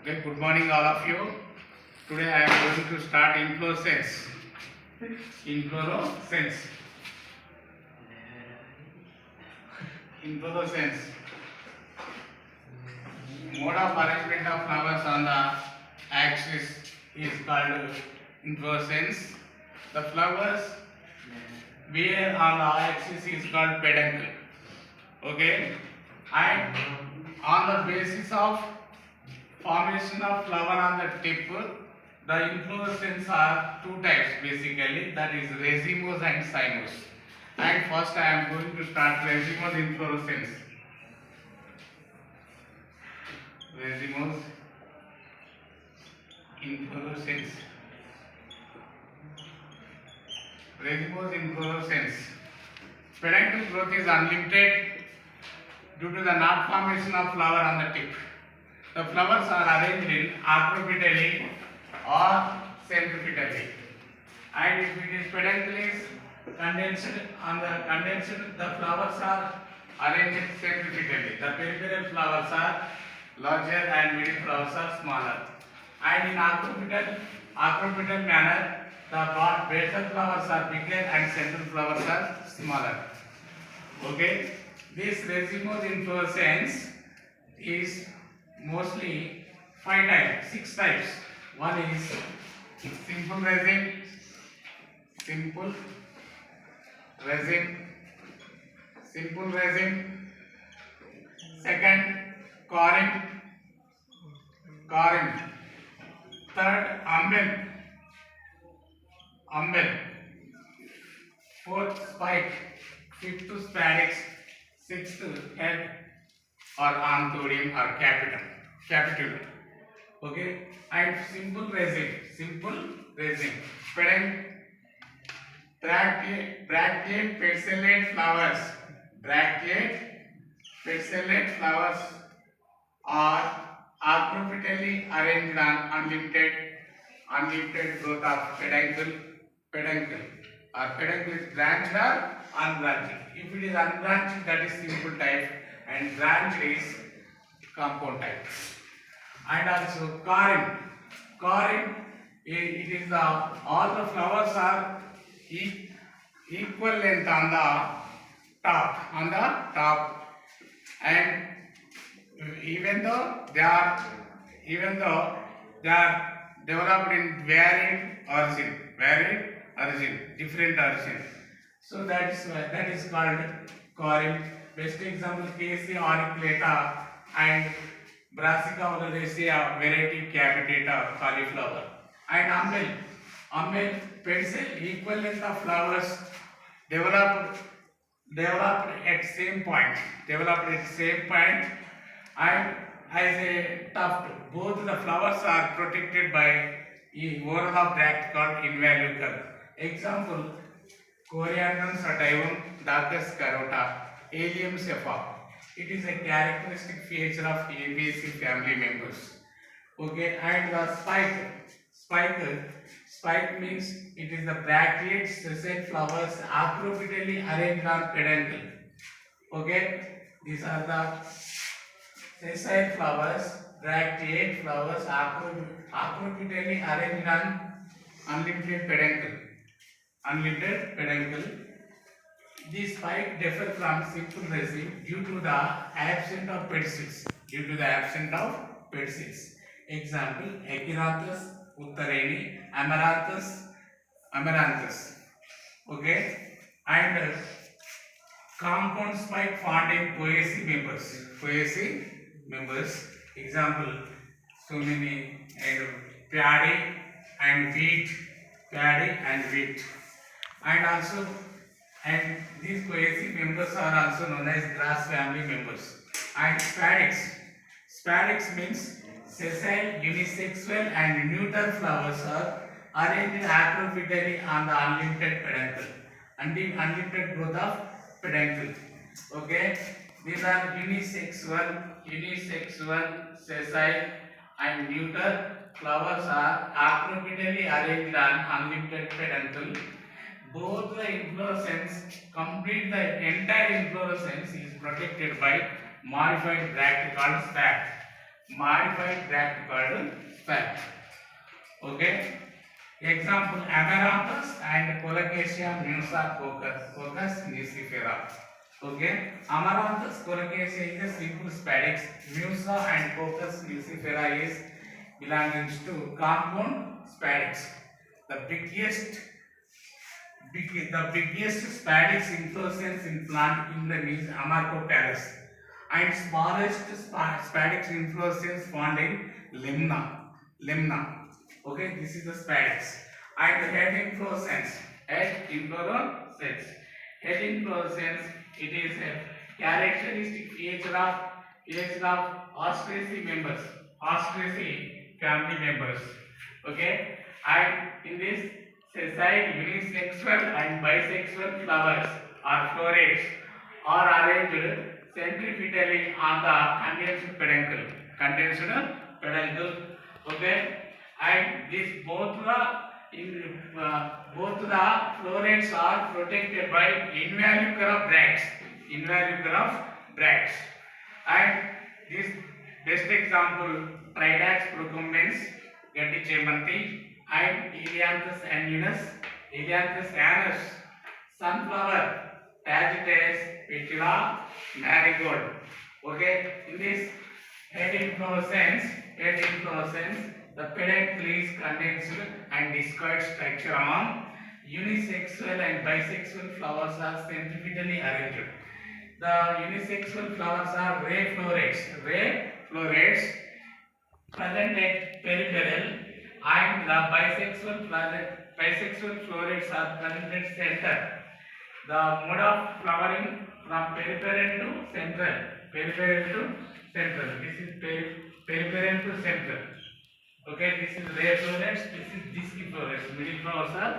Okay, good morning all of you. Today I am going to start inflorescence. Inflorescence. Inflorescence. Mode of arrangement of flowers on the axis is called inflorescence. The flowers where on the axis is called peduncle. Okay, and on the basis of formation of flower on the tip, the inflorescence are two types basically, that is racemose and cymose. And first I am going to start racemose inflorescence. Racemose inflorescence. Racemose inflorescence. Peduncle growth is unlimited due to the not formation of flower on the tip. The flowers are arranged in acropedally or centripetally, and if it is peduncle is condensed on the flowers are arranged centripetally. The peripheral flowers are larger and middle flowers are smaller, and in acropedal manner the basal flowers are bigger and central flowers are smaller. Okay, this racemose inflorescence is mostly 6 types. One is simple resin. Second, corin. Third, umbel. Fourth, spike. Fifth, spadix. Sixth, head or anthodium or capitulum. Okay, and simple resin. Bracteate pedicellate flowers are acropedally arranged on unlimited growth of peduncle. Or peduncle is branched or unbranched. If it is unbranched, that is simple type, and branched is compound type. And also corin, it is all the flowers are equal length on the top, and even though they are developed in varied origin, different origin. So that is called corin. Best example, Cassia auriculata and Brassica oleracea variety capitata cauliflower. And umbel pedicel, equal length of flowers developed at same point, and as a tuft. Both the flowers are protected by a whorl of bract called involucre. Example, Coreandrum sativum, Daucus carota, Allium cephal. It is a characteristic feature of Apiaceae family members. Okay, and the spike means it is the bracteate sessile flowers acropedally arranged on peduncle. Okay, these are the sessile flowers, bracteate flowers acropedally arranged on unlimited peduncle. These spike differ from simple resin due to the absence of pedicels. Example, Echinathus uttareni, Amaranthus. Okay, and compound spike found in Poaceae members. Example, so many paddy and wheat, and these Poaceae members are also known as grass family members. And spadix means sessile, unisexual and neuter flowers are arranged acropedally on the unlimited peduncle, unlimited growth of peduncle. Okay, these are unisexual, sessile and neuter flowers are acropedally arranged on unlimited peduncle. Both the inflorescence, the entire inflorescence is protected by modified bract called spathe. modified graft called sparix. Okay. Example: Amaranthus and Colocasia musa cocos nucifera. Okay. Amaranthus colocasia is a simple spadix. Musa and Cocos nucifera is belongs to compound spadix. The biggest spadix inflorescence in plant kingdom is Amarcopterus, and smallest spadix inflorescence found in limna. Okay, this is the spadix. And the head inflorescence. Head inflorescence. It is a characteristic feature of Asteraceae members, Asteraceae family members. Okay, and in this sessile, unisexual and bisexual flowers or florets are arranged centripetally on the condensed peduncle. Okay, and this both the florets are protected by involucre of bracts. And this best example, Tridax procumbens, Gatti chemanthi, and Elianthus annus, sunflower, Tagetes, Petula, marigold. Okay, in this head inflorescence, the peduncle is condensed and discoid structure on unisexual and bisexual flowers are centripetally arranged. The unisexual flowers are ray florets present at peripheral, and the bisexual florets are present at center. The mode of flowering from peripheral to central. This is peripheral to central. Okay, this is ray florets. This is disc florets. Middle flowers are